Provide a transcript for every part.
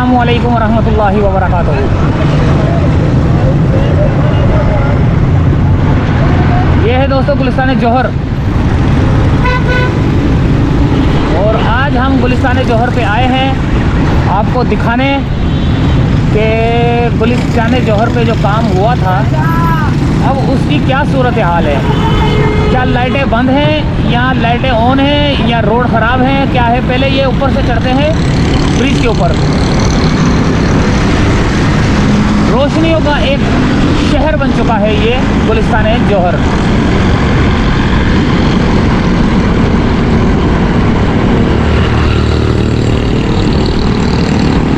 अस्सलामु अलैकुम रहमतुल्लाहि व बरकातहू। ये है दोस्तों गुलिस्तान जौहर, और आज हम गुलिस्तान जौहर पे आए हैं आपको दिखाने कि गुलिस्तान जौहर पे जो काम हुआ था अब उसकी क्या सूरत हाल है। क्या लाइटें बंद हैं या लाइटें ऑन हैं या रोड ख़राब है, क्या है। पहले ये ऊपर से चढ़ते हैं ब्रिज के ऊपर। रोशनियों का एक शहर बन चुका है ये गुलिस्तान जौहर।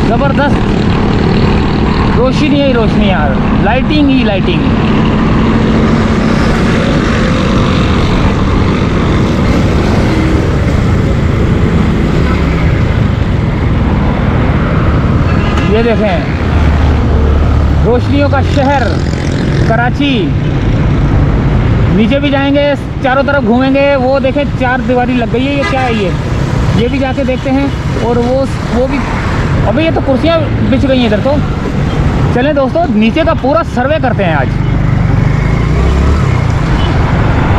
ज़बरदस्त रोशनी ही रोशनी यार, लाइटिंग ही लाइटिंग। ये देखें रोशनियों का शहर कराची। नीचे भी जाएंगे, चारों तरफ घूमेंगे। वो देखें चार दीवारी लग गई है, ये क्या है ये भी जाके देखते हैं। और वो भी अबे ये तो कुर्सियाँ बिछ गई हैं इधर। तो चलें दोस्तों नीचे का पूरा सर्वे करते हैं।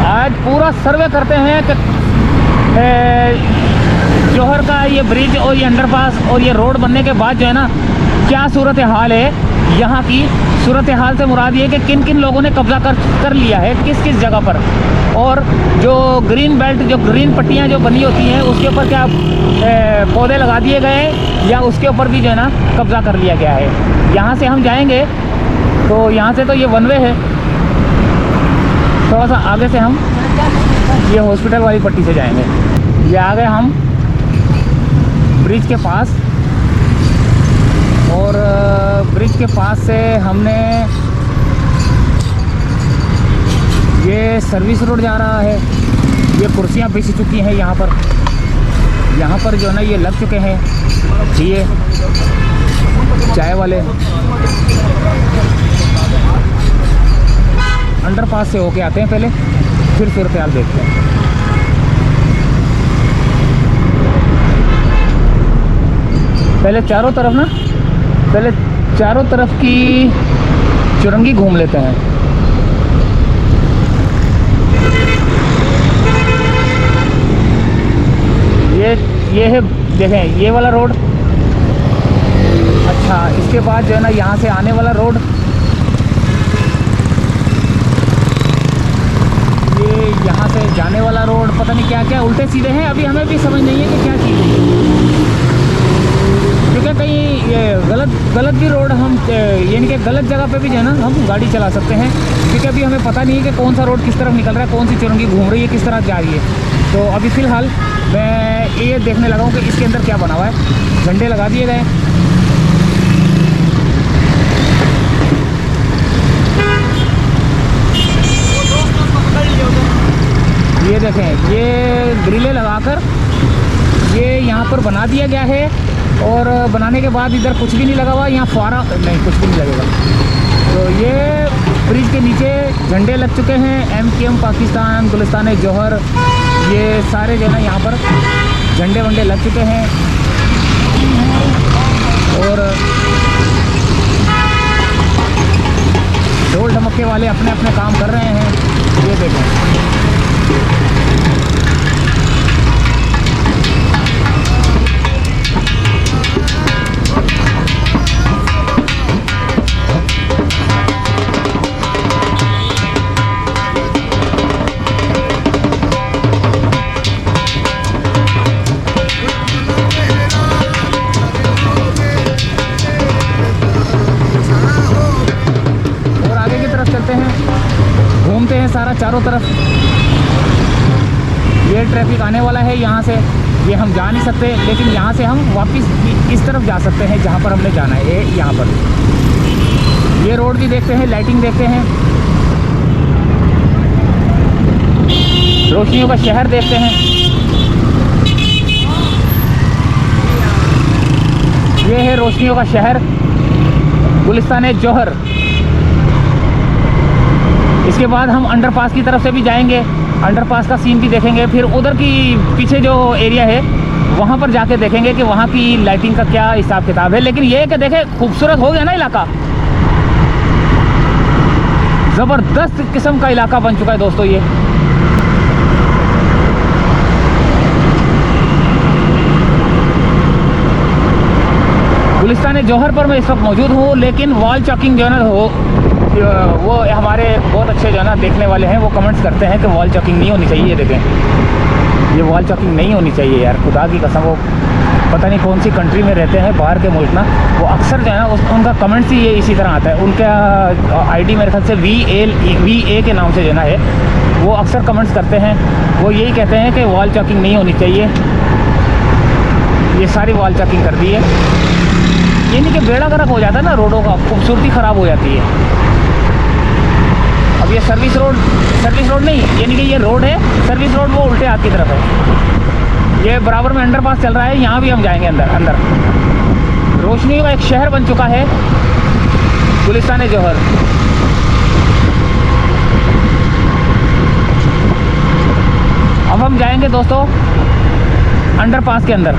आज पूरा सर्वे करते हैं कि जौहर का ये ब्रिज और ये अंडरपास और ये रोड बनने के बाद जो है ना क्या सूरत हाल है। यहाँ की सूरत हाल से मुराद ये कि किन किन लोगों ने कब्ज़ा कर लिया है किस किस जगह पर, और जो ग्रीन बेल्ट जो ग्रीन पट्टियाँ जो बनी होती हैं उसके ऊपर क्या पौधे लगा दिए गए या उसके ऊपर भी जो है ना कब्ज़ा कर लिया गया है। यहाँ से हम जाएंगे तो यहाँ से तो ये वन वे है, थोड़ा सा आगे से हम ये हॉस्पिटल वाली पट्टी से जाएंगे। ये आ गए हम ब्रिज के पास, और ब्रिज के पास से हमने ये सर्विस रोड जा रहा है। ये कुर्सियाँ बिछ चुकी हैं यहाँ पर जो है ना ये लग चुके हैं ये चाय वाले। अंडरपास से होके आते हैं पहले, फिर सूरत हाल देखते हैं। पहले चारों तरफ की चुरंगी घूम लेते हैं। ये है देखें ये वाला रोड। अच्छा इसके बाद जो है ना यहाँ से आने वाला रोड, ये यहाँ से जाने वाला रोड, पता नहीं क्या क्या उल्टे सीधे हैं। अभी हमें भी समझ नहीं है कि क्या चीज़ है, क्योंकि कहीं ये गलत भी रोड हम यानी कि गलत जगह पे भी जो है ना हम गाड़ी चला सकते हैं, क्योंकि अभी हमें पता नहीं है कि कौन सा रोड किस तरफ निकल रहा है, कौन सी चुरंगी घूम रही है, किस तरह जा रही है। तो अभी फ़िलहाल मैं ये देखने लगा हूँ कि इसके अंदर क्या बना हुआ है। झंडे लगा दिए गए। ये देखें ये ग्रिलें लगाकर ये यहाँ पर बना दिया गया है, और बनाने के बाद इधर कुछ भी नहीं लगा हुआ, यहाँ फुआरा नहीं कुछ भी नहीं लगेगा। तो ये ब्रिज के नीचे झंडे लग चुके हैं, MKM पाकिस्तान, गुलिस्तान जौहर, ये सारे जो है ना यहाँ पर झंडे वंडे लग चुके हैं। और ढोल ढमक्के वाले अपने अपने काम कर रहे हैं। ये देखें घूमते हैं सारा चारों तरफ। ये ट्रैफिक आने वाला है यहाँ से, ये हम जा नहीं सकते, लेकिन यहाँ से हम वापस इस तरफ जा सकते हैं जहाँ पर हमने जाना है। ये यहाँ पर ये रोड भी देखते हैं, लाइटिंग देखते हैं, रोशनियों का शहर देखते हैं। ये है रोशनियों का शहर गुलिस्तान जौहर। इसके बाद हम अंडरपास की तरफ से भी जाएंगे, अंडरपास का सीन भी देखेंगे। फिर उधर की पीछे जो एरिया है वहाँ पर जाके देखेंगे कि वहाँ की लाइटिंग का क्या हिसाब किताब है। लेकिन ये है कि देखें, खूबसूरत हो गया ना इलाका, ज़बरदस्त किस्म का इलाका बन चुका है दोस्तों ये। गुलिस्तान जौहर पर मैं इस वक्त मौजूद हूँ, लेकिन वॉल चॉकिंग जो है ना वो हमारे बहुत अच्छे जो है ना देखने वाले हैं, वो कमेंट्स करते हैं कि वॉल चॉकिंग नहीं होनी चाहिए। ये देखें, ये वॉल चॉकिंग नहीं होनी चाहिए यार, खुदा की कसम। वो पता नहीं कौन सी कंट्री में रहते हैं, बाहर के मुल्क ना, वो अक्सर जो है ना उनका कमेंट्स ही ये इसी तरह आता है। उनका आईडी मेरे ख्याल से VA के नाम से जो है ना है, वो अक्सर कमेंट्स करते हैं। वो यही कहते हैं कि वॉल चॉकिंग नहीं होनी चाहिए। ये सारी वॉल चॉकिंग कर दी है। ये नहीं कि बेड़ा गर्क हो जाता है ना, रोडों का खूबसूरती ख़राब हो जाती है। अब ये सर्विस रोड नहीं, यानी कि ये रोड है, सर्विस रोड वो उल्टे हाथ की तरफ है। ये बराबर में अंडरपास चल रहा है, यहाँ भी हम जाएंगे अंदर। रोशनी का एक शहर बन चुका है गुलिस्तान जौहर। अब हम जाएंगे दोस्तों अंडरपास के अंदर।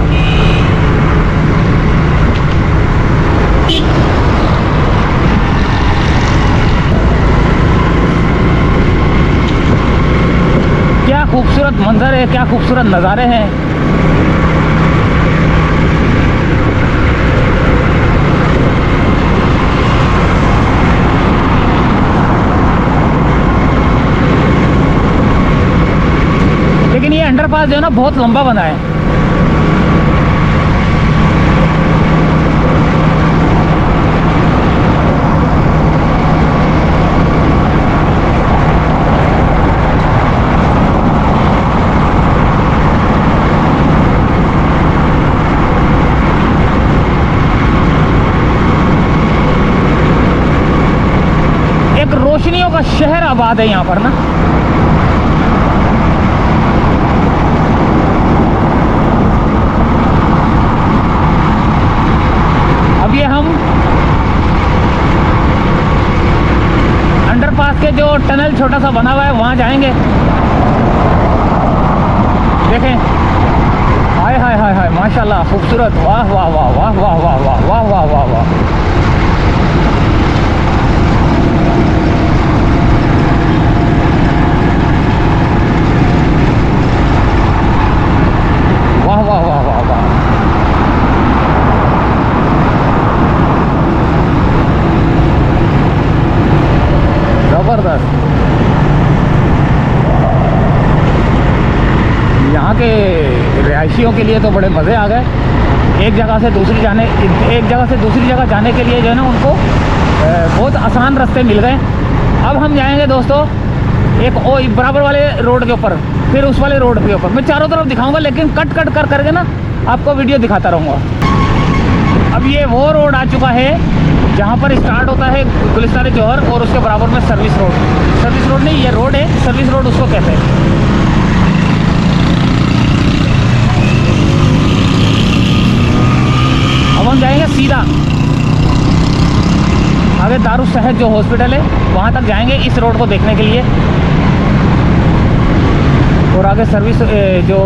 क्या खूबसूरत मंजर है, क्या खूबसूरत नज़ारे हैं। लेकिन ये अंडरपास जो है ना बहुत लंबा बना है। रोशनियों का शहर आबाद है यहाँ पर ना। अब ये हम अंडरपास के जो टनल छोटा सा बना हुआ है वहाँ जाएंगे। देखें, हाय हाय हाय हाय, माशाल्लाह खूबसूरत, वाह वाह वाह वाह वाह वाह वाह वाह वाह वाह वाह। वाह वाह वाह वाह वाह। ज़बरदस्त। यहाँ के रिहायशियों के लिए तो बड़े मज़े आ गए। एक जगह से दूसरी जगह जाने के लिए जो है ना उनको बहुत आसान रास्ते मिल गए। अब हम जाएंगे दोस्तों एक बराबर वाले रोड के ऊपर, फिर उस वाले रोड के ऊपर। मैं चारों तरफ दिखाऊंगा, लेकिन कट करके ना आपको वीडियो दिखाता रहूँगा। अब ये वो रोड आ चुका है जहाँ पर स्टार्ट होता है गुलिस्तान जौहर, और उसके बराबर में सर्विस रोड नहीं, ये रोड है, सर्विस रोड उसको कहते हैं। अब हम जाएंगे सीधा आगे दारुस्सहत जो हॉस्पिटल है वहाँ तक जाएंगे इस रोड को देखने के लिए। और आगे सर्विस जो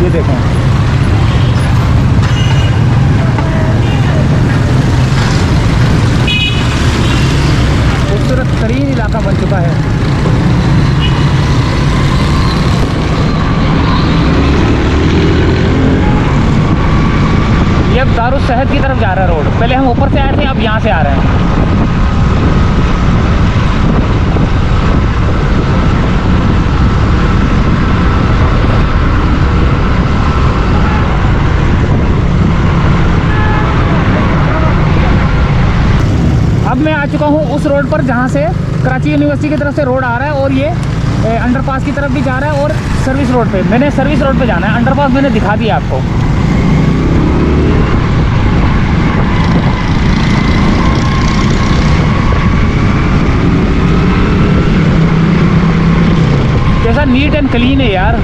ये देखें, खूबसूरत तरीन इलाका बन चुका है। ये अब दारुस्सहत की तरफ जा रहा है रोड। पहले हम ऊपर से आए थे, अब यहाँ से आ रहे हैं। अब मैं आ चुका हूँ उस रोड पर जहाँ से कराची यूनिवर्सिटी की तरफ से रोड आ रहा है, और ये अंडरपास की तरफ भी जा रहा है, और सर्विस रोड पे। मैंने सर्विस रोड पे जाना है, अंडरपास मैंने दिखा दिया आपको। कैसा नीट एंड क्लीन है यार।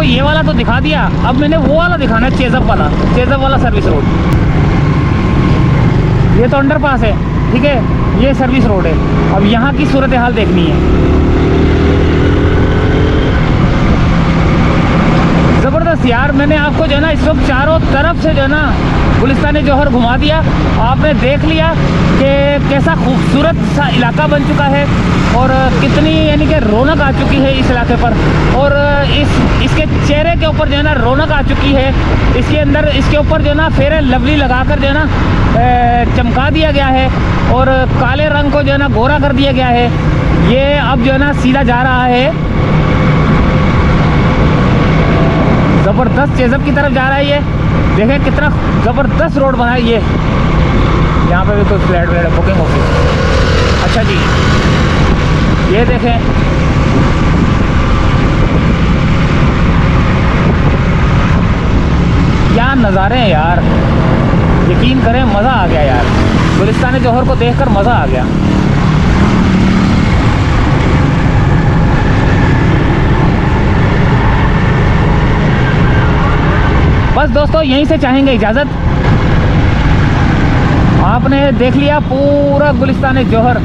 आपको ये वाला तो दिखा दिया, अब मैंने वो वाला दिखाना है, चेज़अप वाला सर्विस रोड। ये तो अंडरपास है, ठीक है, ये सर्विस रोड है। अब यहाँ की सूरत हाल देखनी है। ज़बरदस्त यार, मैंने आपको जो है ना इस वक्त चारों तरफ से जो है ना गुलिस्तान जौहर घुमा दिया। आपने देख लिया कि कैसा खूबसूरत सा इलाका बन चुका है और कितनी यानी कि रौनक आ चुकी है इस इलाके पर, और इसके चेहरे के ऊपर जो है ना रौनक आ चुकी है। इसके अंदर इसके ऊपर जो है ना फेयर एंड लवली लगाकर जो है ना चमका दिया गया है और काले रंग को जो है ना गोरा कर दिया गया है। ये अब जो है ना सीधा जा रहा है, ज़बरदस्त चेज़अप की तरफ जा रहा है। ये देखें कितना ज़बरदस्त रोड बना है। ये यहाँ पे भी कोई फ्लैट बुकिंग होगी। अच्छा जी, ये देखें, क्या नज़ारे हैं यार, यकीन करें मज़ा आ गया यार, गुलिस्तान जौहर को देखकर मज़ा आ गया। बस दोस्तों यहीं से चाहेंगे इजाज़त। आपने देख लिया पूरा गुलिस्तान जौहर।